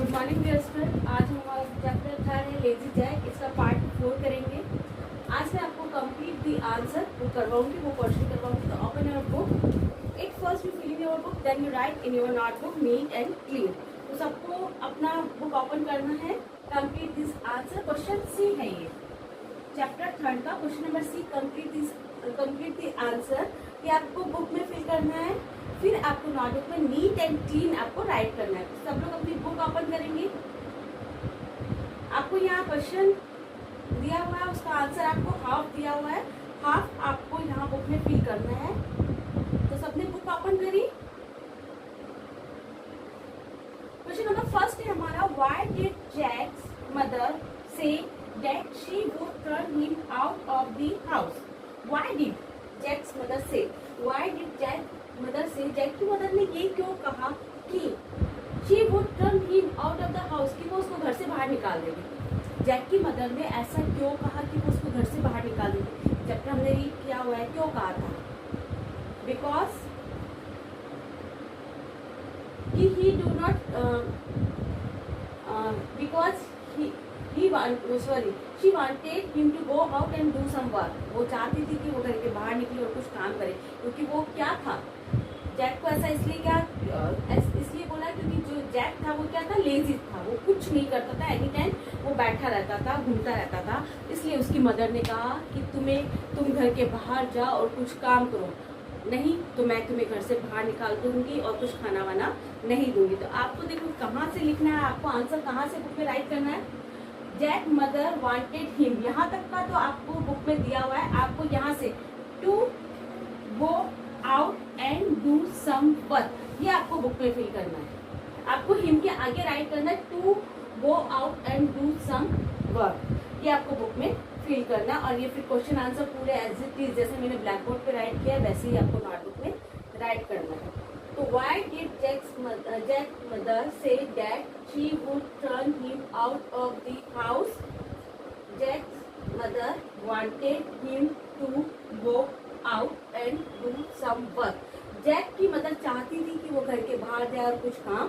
Good morning dear student. आज हम हमारा चैप्टर 3 है लेजी जैक, इसका पार्ट 4 करेंगे। आज मैं आपको कंप्लीट दी आंसर वो करवाऊंगी, वो क्वेश्चन करवाऊंगी। तो open your book. It first you fill in your book, then you write in your notebook neat and clean. तो सबको अपना बुक ओपन करना है। Complete this answer, question C है ये चैप्टर 3 का question number C. Complete the answer ये आपको बुक में फिल करना है, फिर आपको नोटबुक में नीट एंड क्लीन आपको राइट करना है। सब लोग अपनी बुक ओपन करेंगे। आपको यहाँ क्वेश्चन दिया हुआ है, उसका आंसर आपको हाफ दिया हुआ है, हाफ आपको यहाँ बुक में फिल करना है। तो सबने बुक ओपन करी। क्वेश्चन नंबर फर्स्ट है हमारा, why did Jack's mother say that she would turn him out of the house. Why did Jack's mother say, why did Jack mother say, Jack की mother ने ये क्यों कहा कि she would turn him out of the house, कि वो उसको घर से बाहर निकाल देगी। जैक की मदर ने ऐसा क्यों कहा कि वो उसको घर से बाहर निकाल देगी। जब हमने रीड किया हुआ है, क्यों कहा था? बिकॉज कि he do not because she wanted him to go out and do some work. वो चाहती थी कि वो घर के बाहर निकले और कुछ काम करे, क्योंकि वो क्या था, जैक को ऐसा इसलिए बोला क्योंकि जो जैक था वो क्या था, लेजी था। वो कुछ नहीं करता था, एनी टाइम वो बैठा रहता था, घूमता रहता था। इसलिए उसकी मदर ने कहा कि तुम घर के बाहर जाओ और कुछ काम करो, नहीं तो मैं तुम्हें घर से बाहर निकाल दूंगी और कुछ खाना वाना नहीं दूंगी। तो आपको देखो कहाँ से लिखना है, आपको आंसर कहाँ से बुक में राइट करना है। जैक मदर वांटेड हिम, यहाँ तक का तो आपको बुक में दिया हुआ है। आपको यहाँ से to go out and do some work, ये आपको बुक में फिल करना है। आपको हिम के आगे राइट करना है to go out and do some work, ये आपको बुक में फिल करना। और ये फिर क्वेश्चन आंसर पूरे एज इट इज जैसे मैंने ब्लैक बोर्ड पे राइट किया वैसे ही आपको नोटबुक में राइट करना है। तो why did Jack mother say that she would turn him out of the house. Jack's mother wanted him to go out and do some work. Jack की mother चाहती थी कि वो घर के बाहर जाए और कुछ काम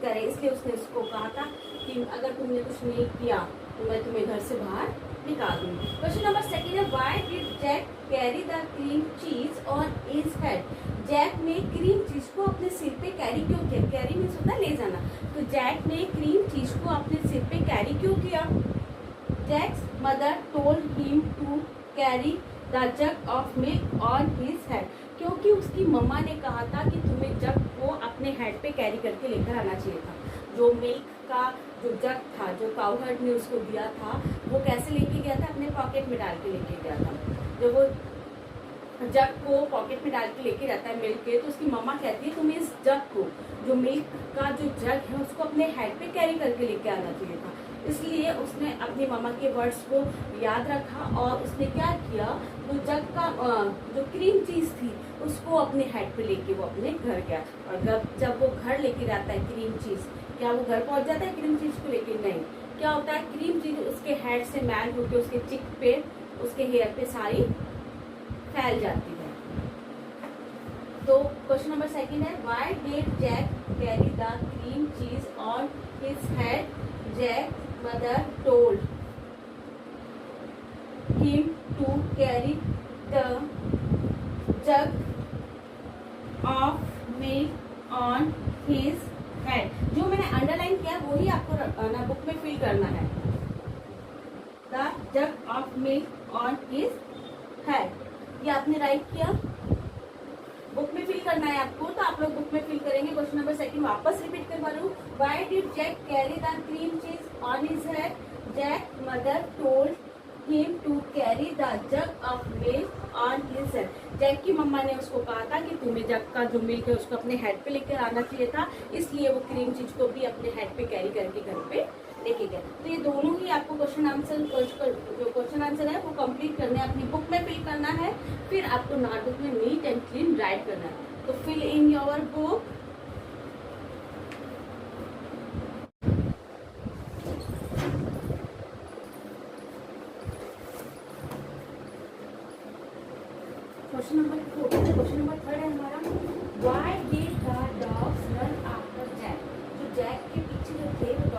करे, इसलिए उसने उसको कहा था कि अगर तुमने कुछ नहीं किया तो मैं तुम्हें घर से बाहर निकाल दूंगी। क्वेश्चन नंबर सेकंड है, why did Jack carry the cream cheese on his head. Jack ने क्रीम चीज को अपने सिर पे कैरी क्यों किया। कैरी मीन्स होता है ले जाना। तो जैक ने क्रीम चीज को अपने सिर पे कैरी क्यों किया। Jack's mother told him to carry the jug of milk on his head, क्योंकि उसकी मम्मा ने कहा था कि तुम्हें जग को अपने हेड पे कैरी करके लेकर आना चाहिए था। जो मिल्क का जो जग था, जो काऊ हर्ड ने उसको दिया था, वो कैसे लेके गया था, अपने पॉकेट में डाल के लेके गया था। जब वो जग को पॉकेट में डाल के लेके जाता है मिल्क के, तो उसकी मम्मा कहती है तुम्हें इस जग को, जो मिल्क का जो जग है, उसको अपने हेड पे कैरी करके लेके आना चाहिए था। इसलिए उसने अपनी मम्मा के वर्ड्स को याद रखा और उसने क्या किया, वो जग का जो क्रीम चीज थी उसको अपने हेड पे लेके वो अपने घर गया। और जब वो घर लेके जाता है क्रीम चीज, क्या वो घर पहुंच जाता है क्रीम चीज को लेके? नहीं। क्या होता है, क्रीम चीज उसके हेड से मैल होकर उसके चिक पे, उसके हेयर पे सारी फैल जाती है। तो क्वेश्चन नंबर सेकंड है, why did Jack carry the cream cheese on his head. Jack mother told him to carry the jug of milk on his head. जो मैंने अंडरलाइन किया वही आपको ना बुक में फिल करना है। The jug of milk on his head, ये आपने राइट किया, बुक में फिल करना है आपको। तो आप लोग बुक में फिल करेंगे। क्वेश्चन नंबर सेकंड वापस रिपीट करवा रहा हूँ, why did Jack carry the cream cheese on his head. Jack mother told him to carry the jug of milk on his head. Jack की मम्मा ने उसको कहा था कि तुम्हें जग का जो मिल्क है उसको अपने हेड पे लेकर आना चाहिए था, इसलिए वो क्रीम चीज को भी अपने हेड पे कैरी करके घर पे लेके गया। तो ये दोनों ही आपको क्वेश्चन आंसर जो क्वेश्चन आंसर है वो कंप्लीट करने अपनी बुक में फिल करना है, फिर आपको नोटबुक में नीट एंड क्लीन राइट करना है। तो fill in your book. Question number 3 है हमारा, why did the dogs run after Jack. जो जैक के पीछे जो थे वो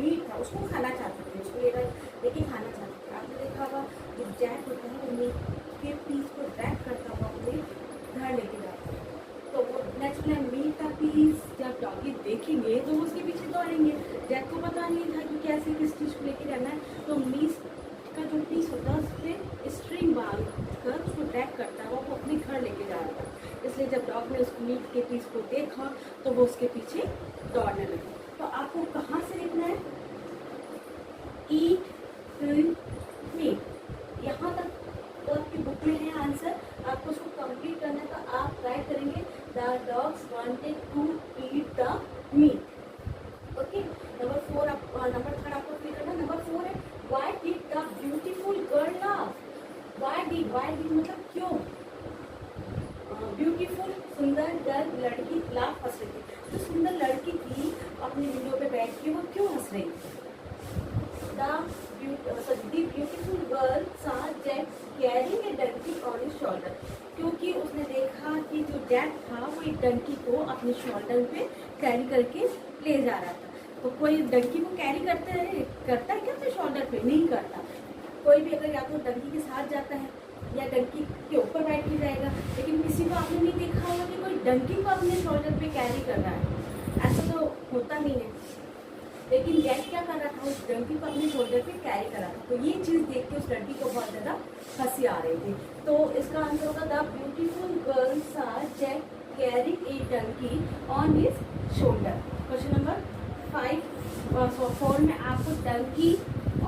मीट था उसको खाना चाहते थे, उसको लेके खाना चाहते थे। आपने देखा होगा जो जैक होता है वो मीट के पीस को ड्रैग करता हुआ अपने घर लेके जाता है। तो वो नेक्स्ट टाइम मीट का पीस जब डॉगी देखेंगे तो वो उसके पीछे दौड़ेंगे। जैक को पता नहीं था कि कैसे किस चीज़ को लेके जाना है, तो मीट का जो पीस होता है उस पर स्ट्रिंग बांध कर उसको ड्रैग करता है, वो अपने घर लेके जा रहा था। इसलिए जब डॉग ने उस मीट के पीस को देखा तो वो उसके पीछे दौड़ने लगे। तो आपको कहाँ से लिखना है? Eat meat. यहाँ तक तो आपकी बुक में है आंसर, आपको उसको कंप्लीट करना है। तो आप ट्राई करेंगे the dogs wanted to eat the meat. Okay, number 4 number 3 आपको फिल करना। नंबर 4 है why did the beautiful girl laugh. Why did मतलब क्यों? ब्यूटीफुल सुंदर गर्ल लड़की लाफ हंस रही थी। जो सुंदर लड़की थी अपनी विंडो पे बैठ के वो क्यों हंस रही थी? The beautiful girl saw Jack carrying a donkey on his shoulder। क्योंकि उसने देखा कि जो जैक था वो एक डंकी को अपने शोल्डर पे कैरी करके ले जा रहा था। तो कोई डंकी को कैरी करता है क्या अपने शोल्डर पे? नहीं करता। कोई भी अगर या तो डंकी के साथ जाता है या डंकी के ऊपर बैठ के जाएगा, लेकिन किसी को आपने नहीं देखा होगा कि कोई डंकी को अपने शोल्डर पे कैरी कर रहा है। ऐसा तो होता नहीं है। लेकिन जैक क्या कर रहा था? उस डंकी को अपने शोल्डर पे कैरी कर रहा था। तो ये चीज़ देख के उस लड़की को बहुत ज़्यादा हंसी आ रही थी। तो इसका आंसर होगा the beautiful girl saw Jack carrying a donkey on his shoulder. Question number 4 में आपको डंकी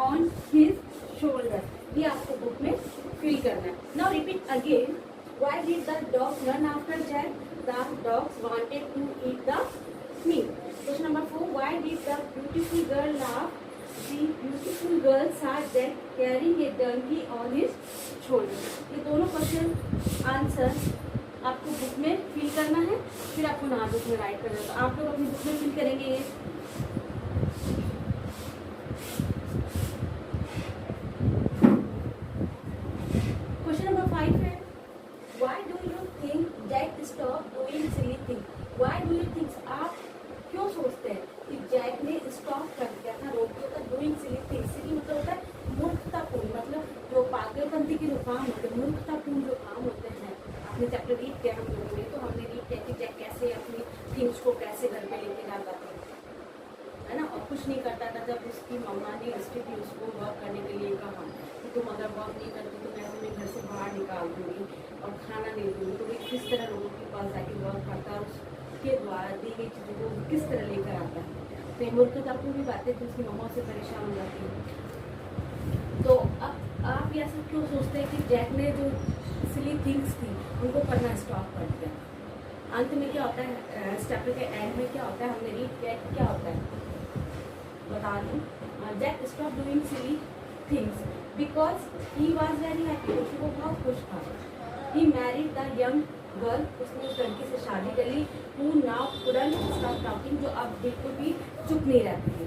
ऑन हिज शोल्डर ये आपको बुक में फिल करना है। Now repeat again, why did the dog run after Jack? The dogs wanted to eat the meat. Question number 4, why did the beautiful girl laugh? The beautiful girl saw Jack carrying a donkey on his shoulder। ये दोनों question answer आपको book में fill करना है, फिर आपको notebook में right करना है। तो आप लोग अपनी बुक में फिल करेंगे ये। क्वेश्चन नंबर 5 है why do you think Jack stopped doing silly things? Why do you think? आप क्यों सोचते हैं कि जैक ने स्टॉप कर दिया था, रोक दिया था डूइंग सिली थिंग्स? सिली मतलब होता है मूर्खतापूर्ण, मतलब जो पागलपंती के जो काम होते हैं, मूर्खतापूर्ण जो काम होते हैं। आपने चैप्टर रीड किया हम लोगों ने, तो हमने रीड किया कि जैक कैसे अपनी थिंग्स को कैसे घर पे लेके जाता था, है ना, और कुछ नहीं करता था। जब उसकी मम्मा ने स्ट्रिक्टली उसको वर्क करने के लिए कहा कि तुम अगर वर्क नहीं करती तो मैं तुम्हें घर से बाहर निकाल दूँगी और खाना नहीं दूँगी, तो वो किस तरह लोगों के पास जाके वर्क करता है और के द्वारा दी गई चीज़ों को किस तरह लेकर आता है। तो मूर्खतापूर्ण भी बातें थी, उसकी मम्मा से परेशान हो जाती है। तो अब आप ये सब क्यों सोचते हैं कि जैक ने जो सिली थिंग्स थी उनको करना स्टॉप कर दिया? अंत में क्या होता है, इस चैप्टर के एंड में क्या होता है, हमने रीड किया क्या होता है बता दूँ। Jack stop doing silly things because he was very happy, क्योंकि वो बहुत खुश था। He married the young girl, उसने उस लड़की से शादी कर ली। Who now couldn't stop talking, जो अब बिल्कुल भी चुप नहीं रहती थी।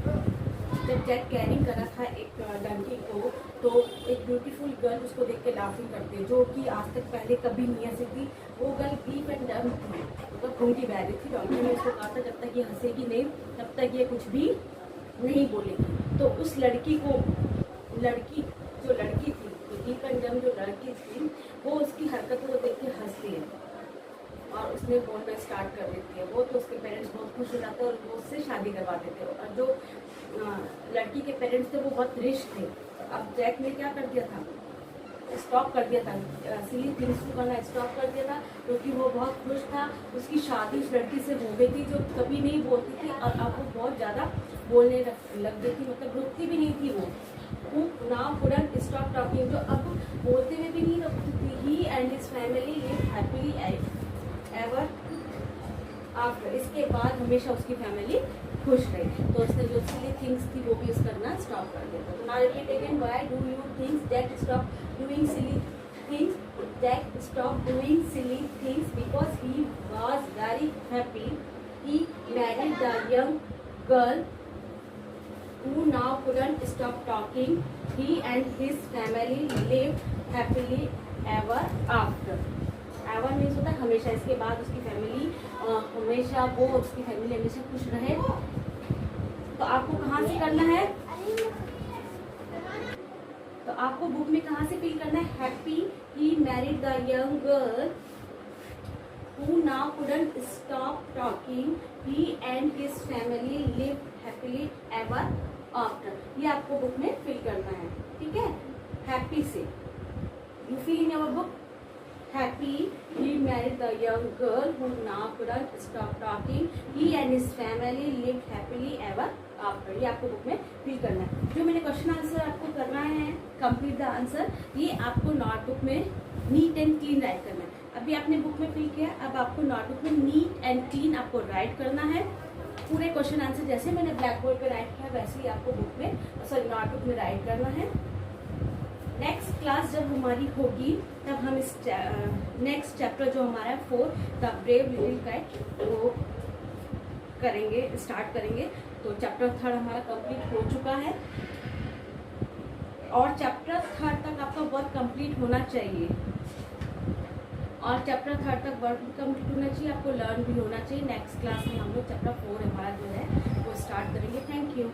जब जैक कैरिंग कर रहा था एक डंकी को, तो एक ब्यूटीफुल गर्ल उसको देख के लाफिंग करती है, जो कि आज तक पहले कभी नहीं हंसी थी। वो गर्ल डीप एंड डम थी, मतलब घूंटी बह रही थी। डॉक्टर ने उसको कहा था जब तक ये हंसेगी नहीं तब तक ये कुछ भी नहीं बोलेगी। तो उस लड़की जो लड़की थी, जो डीप एंड डम जो लड़की थी, वो उसकी हरकतों को देख के हंसती है और उसने बोलना स्टार्ट कर देती है। वो तो उसके पेरेंट्स बहुत खुश हो जाते हैं और वो उससे शादी करवा देते हैं। और जो लड़की के पेरेंट्स थे वो बहुत रिच थे। अब जैक ने क्या कर दिया था, स्टॉप कर दिया था, सिली थिंग्स को करना स्टॉप कर दिया था, क्योंकि वो बहुत खुश था। उसकी शादी उस लड़की से हो गई थी जो कभी नहीं बोलती थी, और अब वो बहुत ज़्यादा बोलने लग गई थी, मतलब रुकती भी नहीं थी। वो नाउ कुडंट स्टॉप टॉकिंग, जो अब बोलते हुए भी नहीं रुकती थी। He and his family live happily ever after, इसके बाद हमेशा उसकी फैमिली खुश रही। तो उसने जो सिली थिंग्स थी वो भी करना स्टॉप कर दिया था। तो now repeat again, why do you think that stop doing silly things? That stop doing silly things because he was very happy. He married the young girl who now couldn't stop talking. He and his family lived happily ever after. Ever means होता है हमेशा, इसके बाद उसकी family हमेशा, वो उसकी family हमेशा खुश रहे। तो आपको कहाँ से करना है, तो आपको बुक में कहाँ से फिल करना है, happy he married the young girl who now couldn't stop talking, he and his family lived happily ever after। ये आपको बुक में फिल करना है, ठीक है। हैप्पी से you fill in your book, happy he married the young girl who now couldn't stop talking, he and his family lived happily ever after। ये आपको बुक में फिल करना है। जो मैंने क्वेश्चन आंसर आपको करना है, कंप्लीट द आंसर, ये आपको नोटबुक में नीट एंड क्लीन राइट करना है। अभी आपने बुक में फिल किया, अब आपको नोटबुक में नीट एंड क्लीन आपको राइट करना है। पूरे क्वेश्चन आंसर जैसे मैंने ब्लैक बोर्ड पे राइट किया वैसे ही आपको बुक में सॉरी नोटबुक में राइट करना है। नेक्स्ट क्लास जब हमारी होगी तब हम इस नेक्स्ट चैप्टर जो हमारा 4 द ब्रेव लिटिल काइट वो करेंगे, स्टार्ट करेंगे। तो चैप्टर 3 हमारा कंप्लीट हो चुका है और चैप्टर 3 तक आपका वर्क कंप्लीट होना चाहिए, और चैप्टर 3 तक वर्क भी कंप्लीट होना चाहिए, आपको लर्न भी होना चाहिए। नेक्स्ट क्लास में हम लोग चैप्टर 4 हमारा जो है वो स्टार्ट करेंगे। Thank you.